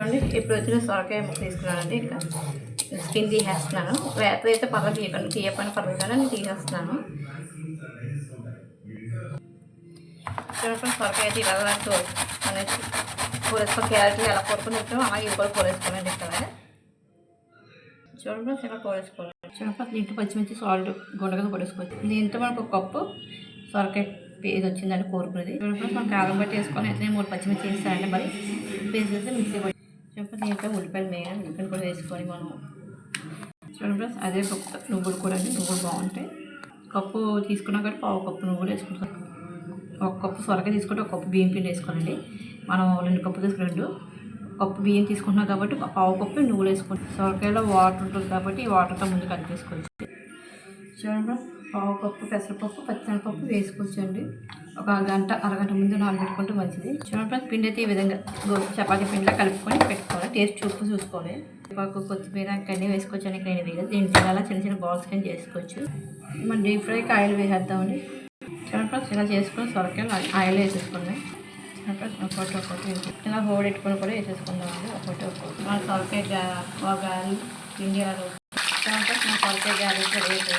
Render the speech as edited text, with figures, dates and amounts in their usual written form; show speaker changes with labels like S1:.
S1: అండి ఇప్పుడు వచ్చిన సొరకాయ ముక్క తీసుకున్నానండి. ఇంకా స్కిన్ తీసేస్తున్నాను. లేకపోతే అయితే పర్లేదు, తీయపని పర్లేదు కానీ నేను తీసేస్తున్నాను. చూడండి సొరకాయ అయితే ఇలా అనేసి కూరేసుకొని క్యారెట్ ఎలా కొట్టుకుని వచ్చాము అలాగే ఇవి కూడా కూరేసుకోవాలండి. ఇక్కడ చూడండి ఇలా కూరేసుకోవాలి. చూడండి దీంట్లో పచ్చిమిర్చి సాల్ట్ గుండగా కూరేసుకోవచ్చు. దీంట్లో మనకు ఒక కప్పు సొరకాయ పేజ్ వచ్చిందండి కోరుకునేది. చూడండి మనం కారం బట్టి వేసుకొని అయితే 3 పచ్చిమిర్చి వేస్తానండి. మరి పేస్ట్ చేస్తే మిక్సీ పట్టి చూడండి దీంట్లో ఉల్లిపాయలు మెయిన్ ఉల్లిపాయలు కూడా వేసుకొని మనం చూడండి అదే నువ్వులు కూడా అండి. నువ్వులు బాగుంటాయి. కప్పు తీసుకున్నా కానీ పావు కప్పు నువ్వులు వేసుకుంటాం. ఒక కప్పు సొరకాయ తీసుకుంటే ఒక కప్పు బియ్యం పిండి వేసుకోనండి. మనం 2 కప్పు తీసుకుని 2 కప్పు బియ్యం తీసుకుంటున్నాం కాబట్టి పావు కప్పు నువ్వులు వేసుకోండి. సొరకాయలో వాటర్ ఉంటుంది కాబట్టి ఈ వాటర్తో ముందు కలిపేసుకోవచ్చు. చూడండి పావు కప్పు పెసరపప్పు పచ్చిశనగపప్పు వేసుకోవచ్చండి. ఒక గంట అరగంట ముందు నానబెట్టుకుంటే మంచిది. చూడండి పిండి అయితే ఈ విధంగా చపాతీ పిండిలో కలుపుకొని పెట్టుకోవాలి. టేస్ట్ చూసుకోవాలి. పాకు కొత్తిమీర అన్నీ వేసుకోవచ్చండి. ఇక్కడ నేను దీంట్లో అలా చిన్న చిన్న బాల్స్ కింద చేసుకోవచ్చు. మనం డీప్ ఫ్రైకి ఆయిల్ వేసేద్దామండి. చూడండి ఇలా చేసుకొని సొరకాయలు ఆయిల్ వేసేసుకున్నాయి. ఒక్కొక్కటి ఇలా హోడెట్టుకొని కూడా వేసేసుకుందామండి. ఒక్కొక్కటి మన సొరకాయ గాలి పిండి చూడండి మన సొరకాయ గాలి కూడా వేసి